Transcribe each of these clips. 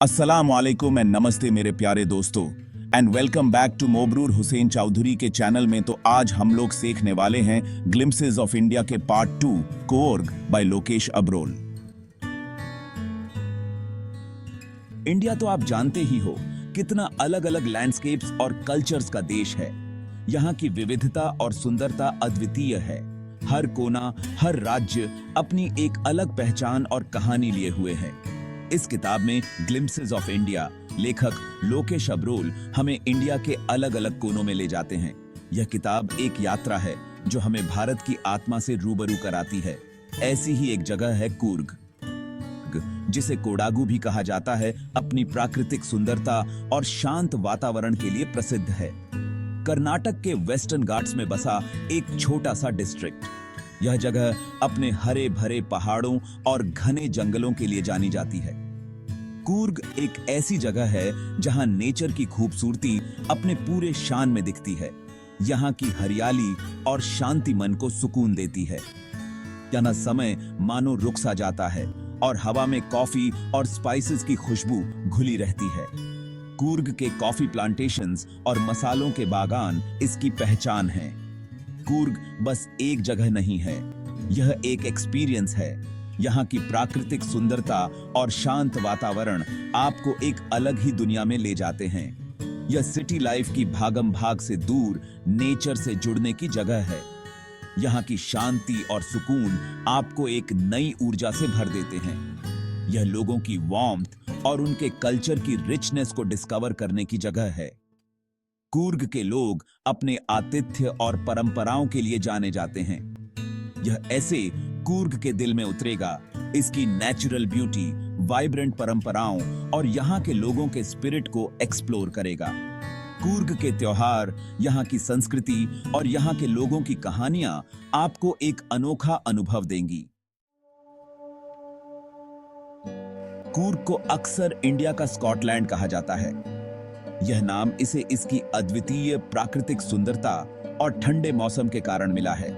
अस्सलाम वालेकुम एंड नमस्ते मेरे प्यारे दोस्तों and welcome back to Mobrur Hussain Chowdhury के चैनल में। तो आज हम लोग सीखने वाले हैं ग्लिम्पसेस ऑफ इंडिया के part 2 Coorg by Lokesh Abrol. India तो आप जानते ही हो कितना अलग अलग लैंडस्केप्स और कल्चर्स का देश है। यहाँ की विविधता और सुंदरता अद्वितीय है। हर कोना, हर राज्य अपनी एक अलग पहचान और कहानी लिए हुए है। इस किताब में ग्लिम्पसेस ऑफ इंडिया लेखक लोकेश अब्रोल हमें इंडिया के अलग अलग कोनों में ले जाते हैं। यह किताब एक यात्रा है जो हमें भारत की आत्मा से रूबरू कराती है। ऐसी ही एक जगह है कूर्ग, जिसे कोडागू भी कहा जाता है। अपनी प्राकृतिक सुंदरता और शांत वातावरण के लिए प्रसिद्ध है। कर्नाटक के वेस्टर्न घाट्स में बसा एक छोटा सा डिस्ट्रिक्ट। यह जगह अपने हरे भरे पहाड़ों और घने जंगलों के लिए जानी जाती है। कूर्ग एक ऐसी जगह है जहां नेचर की खूबसूरती अपने पूरे शान में दिखती है। यहाँ की हरियाली और शांति मन को सुकून देती है। यहाँ समय मानो रुक सा जाता है और हवा में कॉफी और स्पाइसेस की खुशबू घुली रहती है। कूर्ग के कॉफी प्लांटेशंस और मसालों के बागान इसकी पहचान हैं। कूर्ग बस एक जगह नहीं है, यह एक एक्सपीरियंस है। यहाँ की प्राकृतिक सुंदरता और शांत वातावरण आपको एक अलग ही दुनिया में ले जाते हैं। यह सिटी लाइफ की भागम भाग से दूर नेचर से जुड़ने की जगह है। यहाँ की शांति और सुकून आपको एक नई ऊर्जा से भर देते हैं। यह लोगों की वार्मथ और उनके कल्चर की रिचनेस को डिस्कवर करने की जगह है। कूर्ग के लोग अपने आतिथ्य और परंपराओं के लिए जाने जाते हैं। यह ऐसे कूर्ग के दिल में उतरेगा। इसकी नेचुरल ब्यूटी, वाइब्रेंट परंपराओं और यहाँ के लोगों के स्पिरिट को एक्सप्लोर करेगा। कूर्ग के त्योहार, यहाँ की संस्कृति और यहाँ के लोगों की कहानियां आपको एक अनोखा अनुभव देंगी। कूर्ग को अक्सर इंडिया का स्कॉटलैंड कहा जाता है। यह नाम इसे इसकी अद्वितीय प्राकृतिक सुंदरता और ठंडे मौसम के कारण मिला है।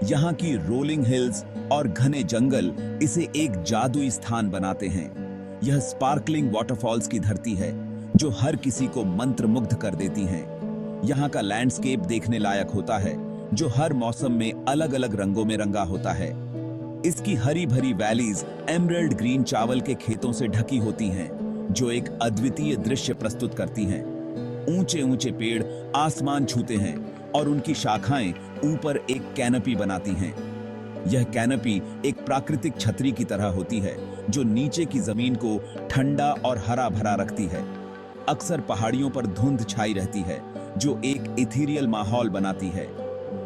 यहाँ की रोलिंग हिल्स और घने जंगल इसे एक जादुई स्थान बनाते हैं। यह स्पार्कलिंग वाटरफॉल्स की धरती है जो हर किसी को मंत्रमुग्ध कर देती हैं। यहाँ का लैंडस्केप देखने लायक होता है जो हर मौसम में अलग अलग रंगों में रंगा होता है। इसकी हरी भरी वैलीज एमरल्ड ग्रीन चावल के खेतों से ढकी होती हैं जो एक अद्वितीय दृश्य प्रस्तुत करती हैं। ऊंचे ऊंचे पेड़ आसमान छूते हैं और उनकी शाखाएं ऊपर एक कैनपी बनाती हैं। यह कैनपी एक प्राकृतिक छतरी की तरह होती है जो नीचे की जमीन को ठंडा और हरा भरा रखती है। अक्सर पहाड़ियों पर धुंध छाई रहती है जो एक इथीरियल माहौल बनाती है।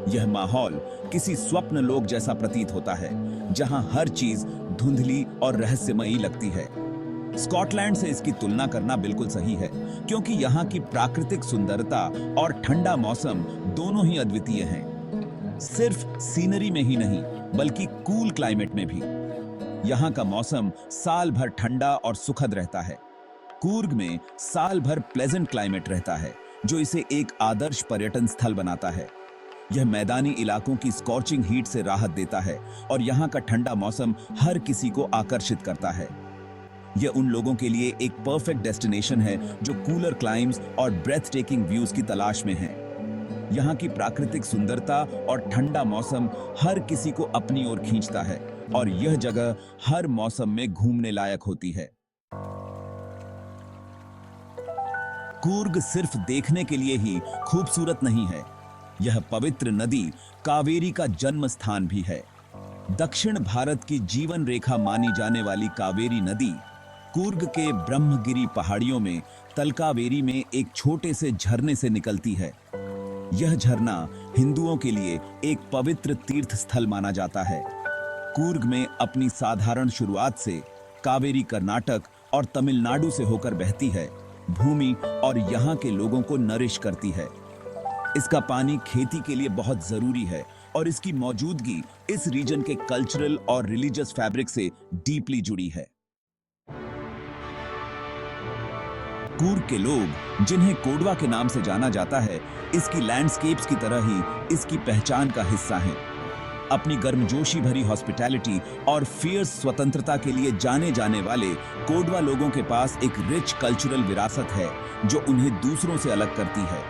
यह माहौल किसी स्वप्न लोक जैसा प्रतीत होता है जहां हर चीज धुंधली और रहस्यमयी लगती है। स्कॉटलैंड से इसकी तुलना करना बिल्कुल सही है क्योंकि यहाँ की प्राकृतिक सुंदरता और ठंडा मौसम दोनों ही अद्वितीय हैं। सिर्फ सीनरी में ही नहीं बल्कि कूल क्लाइमेट में भी। यहाँ का मौसम साल भर ठंडा और सुखद रहता है। कूर्ग में साल भर प्लेजेंट क्लाइमेट रहता है जो इसे एक आदर्श पर्यटन स्थल बनाता है। यह मैदानी इलाकों की स्कॉर्चिंग हीट से राहत देता है और यहाँ का ठंडा मौसम हर किसी को आकर्षित करता है। यह उन लोगों के लिए एक परफेक्ट डेस्टिनेशन है जो कूलर क्लाइम्स और ब्रेथ टेकिंग व्यूज की तलाश में हैं। यहाँ की प्राकृतिक सुंदरता और ठंडा मौसम हर किसी को अपनी ओर खींचता है और यह जगह हर मौसम में घूमने लायक होती है। कूर्ग सिर्फ देखने के लिए ही खूबसूरत नहीं है, यह पवित्र नदी कावेरी का जन्म स्थान भी है। दक्षिण भारत की जीवन रेखा मानी जाने वाली कावेरी नदी कूर्ग के ब्रह्मगिरी पहाड़ियों में तलकावेरी में एक छोटे से झरने से निकलती है। यह झरना हिंदुओं के लिए एक पवित्र तीर्थ स्थल माना जाता है। कूर्ग में अपनी साधारण शुरुआत से कावेरी कर्नाटक और तमिलनाडु से होकर बहती है, भूमि और यहाँ के लोगों को नरिश करती है। इसका पानी खेती के लिए बहुत जरूरी है और इसकी मौजूदगी इस रीजन के कल्चरल और रिलीजियस फैब्रिक से डीपली जुड़ी है। कूर्ग के लोग, जिन्हें कोडवा के नाम से जाना जाता है, इसकी लैंडस्केप्स की तरह ही इसकी पहचान का हिस्सा हैं। अपनी गर्मजोशी भरी हॉस्पिटैलिटी और फियर्स स्वतंत्रता के लिए जाने जाने वाले कोडवा लोगों के पास एक रिच कल्चरल विरासत है जो उन्हें दूसरों से अलग करती है।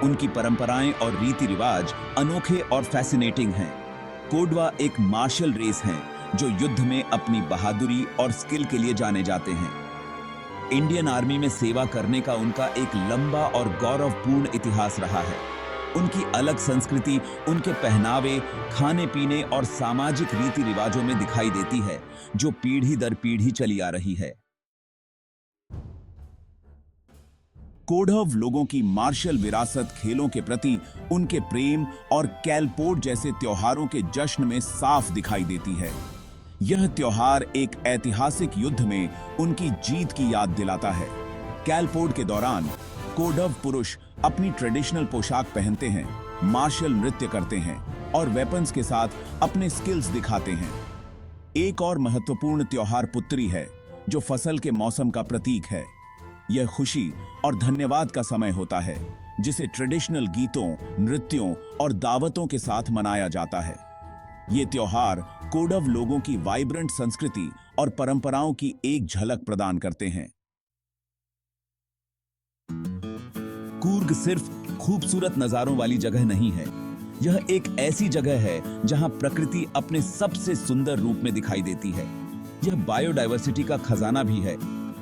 उनकी परंपराएं और रीति रिवाज अनोखे और फैसिनेटिंग हैं। कोडवा एक मार्शल रेस हैं जो युद्ध में अपनी बहादुरी और स्किल के लिए जाने जाते हैं। इंडियन आर्मी में सेवा करने का उनका एक लंबा और गौरवपूर्ण इतिहास रहा है। उनकी अलग संस्कृति उनके पहनावे, खाने पीने और सामाजिक रीति रिवाजों में दिखाई देती है जो पीढ़ी दर पीढ़ी चली आ रही है। कोडव लोगों की मार्शल विरासत खेलों के प्रति उनके प्रेम और कैलपोट जैसे त्योहारों के जश्न में साफ दिखाई देती है। यह त्योहार एक ऐतिहासिक युद्ध में उनकी जीत की याद दिलाता है। कैलपोट के दौरान कोडव पुरुष अपनी ट्रेडिशनल पोशाक पहनते हैं, मार्शल नृत्य करते हैं और वेपन्स के साथ अपने स्किल्स दिखाते हैं। एक और महत्वपूर्ण त्योहार पुत्तरी है जो फसल के मौसम का प्रतीक है। यह खुशी और धन्यवाद का समय होता है जिसे ट्रेडिशनल गीतों, नृत्यों और दावतों के साथ मनाया जाता है। ये त्योहार कोडव लोगों की वाइब्रेंट संस्कृति और परंपराओं की एक झलक प्रदान करते हैं। कूर्ग सिर्फ खूबसूरत नजारों वाली जगह नहीं है, यह एक ऐसी जगह है जहां प्रकृति अपने सबसे सुंदर रूप में दिखाई देती है। यह बायोडायवर्सिटी का खजाना भी है।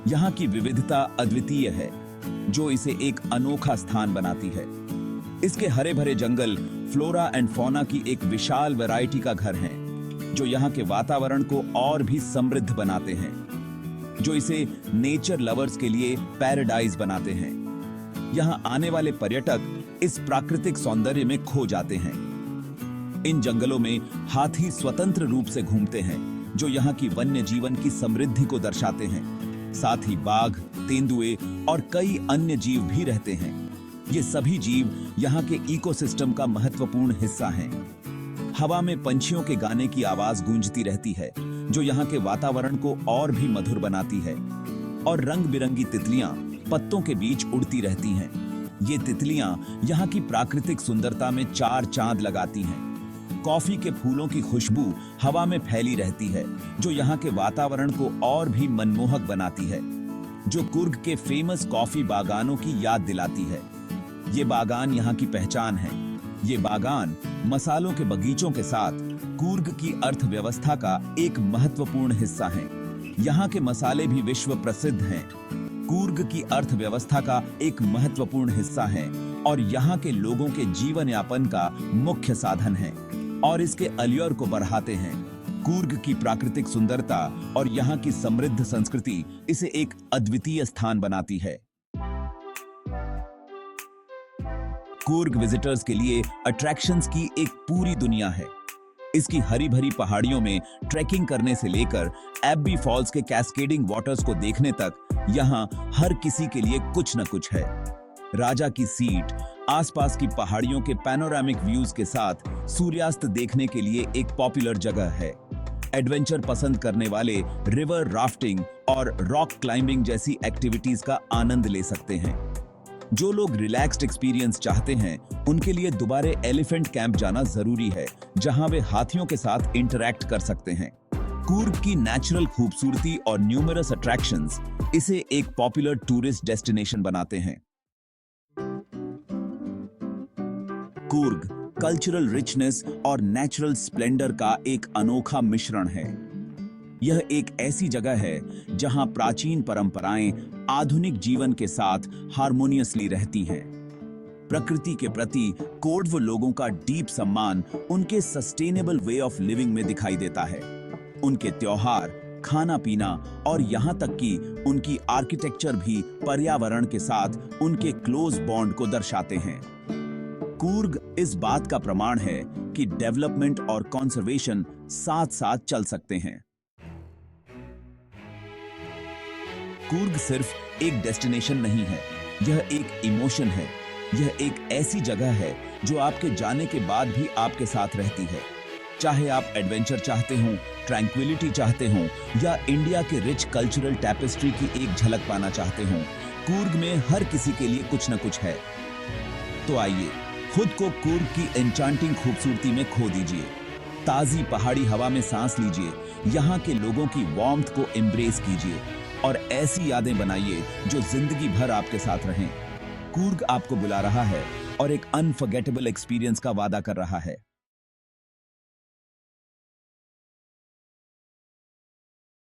यहाँ की विविधता अद्वितीय है जो इसे एक अनोखा स्थान बनाती है। इसके हरे भरे जंगल फ्लोरा एंड फौना की एक विशाल वैरायटी का घर हैं, जो यहाँ के वातावरण को और भी समृद्ध बनाते हैं, जो इसे नेचर लवर्स के लिए पैराडाइज बनाते हैं। यहाँ आने वाले पर्यटक इस प्राकृतिक सौंदर्य में खो जाते हैं। इन जंगलों में हाथी स्वतंत्र रूप से घूमते हैं, जो यहाँ की वन्य जीवन की समृद्धि को दर्शाते हैं। साथ ही बाघ, तेंदुए और कई अन्य जीव भी रहते हैं। ये सभी जीव यहाँ के इकोसिस्टम का महत्वपूर्ण हिस्सा हैं। हवा में पंछियों के गाने की आवाज गूंजती रहती है, जो यहाँ के वातावरण को और भी मधुर बनाती है। और रंग बिरंगी तितलियां पत्तों के बीच उड़ती रहती हैं। ये तितलियां यहाँ की प्राकृतिक सुंदरता में चार चांद लगाती हैं। कॉफी के फूलों की खुशबू हवा में फैली रहती है, जो यहाँ के वातावरण को और भी मनमोहक बनाती है, जो कुर्ग के फेमस कॉफी बागानों की याद दिलाती है। ये बागान यहाँ की पहचान है। ये बागान मसालों के बगीचों के साथ कुर्ग की अर्थव्यवस्था का एक महत्वपूर्ण हिस्सा हैं। यहाँ के मसाले भी विश्व प्रसिद्ध हैं। कुर्ग की अर्थव्यवस्था का एक महत्वपूर्ण हिस्सा है और यहाँ के लोगों के जीवन यापन का मुख्य साधन है और इसके अलियोर को बढ़ाते हैं। कुर्ग की प्राकृतिक सुंदरता और यहाँ की समृद्ध संस्कृति इसे एक अद्वितीय स्थान बनाती है। कुर्ग विजिटर्स के लिए अट्रैक्शंस की एक पूरी दुनिया है। इसकी हरी भरी पहाड़ियों में ट्रैकिंग करने से लेकर एब्बी फॉल्स के कैस्केडिंग वाटर्स को देखने तक यहाँ हर किसी के लिए कुछ न कुछ है। राजा की सीट आसपास की पहाड़ियों के पैनोरामिक व्यूज के साथ सूर्यास्त देखने के लिए एक पॉपुलर जगह है। एडवेंचर पसंद करने वाले रिवर राफ्टिंग और रॉक क्लाइंबिंग जैसी एक्टिविटीज का आनंद ले सकते हैं। जो लोग रिलैक्स्ड एक्सपीरियंस चाहते हैं, उनके लिए दोबारा एलिफेंट कैंप जाना जरूरी है, जहां वे हाथियों के साथ इंटरैक्ट कर सकते हैं। कुर्ग की नेचुरल खूबसूरती और न्यूमरस अट्रैक्शंस इसे एक पॉपुलर टूरिस्ट डेस्टिनेशन बनाते हैं। कुर्ग कल्चरल रिचनेस और नेचुरल स्प्लेंडर का एक अनोखा मिश्रण है। यह एक ऐसी जगह है जहां प्राचीन परंपराएं आधुनिक जीवन के साथ हार्मोनियसली रहती हैं। प्रकृति के प्रति कोडव लोगों का डीप सम्मान उनके सस्टेनेबल वे ऑफ लिविंग में दिखाई देता है। उनके त्योहार, खाना पीना और यहाँ तक कि उनकी आर्किटेक्चर भी पर्यावरण के साथ उनके क्लोज बॉन्ड को दर्शाते हैं। कुर्ग इस बात का प्रमाण है कि डेवलपमेंट और कंजर्वेशन साथ साथ चल सकते हैं। कुर्ग सिर्फ एक डेस्टिनेशन नहीं है, यह एक इमोशन है। यह एक ऐसी जगह है जो आपके जाने के बाद भी आपके साथ रहती है। चाहे आप एडवेंचर चाहते हो, ट्रैंक्विलिटी चाहते हो या इंडिया के रिच कल्चरल टैपेस्ट्री की एक झलक पाना चाहते हो, कुर्ग में हर किसी के लिए कुछ न कुछ है। तो आइए खुद को कुर्ग की एन्चांटिंग खूबसूरती में खो दीजिए। ताजी पहाड़ी हवा में सांस लीजिए, यहाँ के लोगों की वार्मथ को एम्ब्रेस कीजिए और ऐसी यादें बनाइए जो जिंदगी भर आपके साथ रहें। कूर्ग आपको बुला रहा है और एक अनफॉरगेटेबल एक्सपीरियंस का वादा कर रहा है।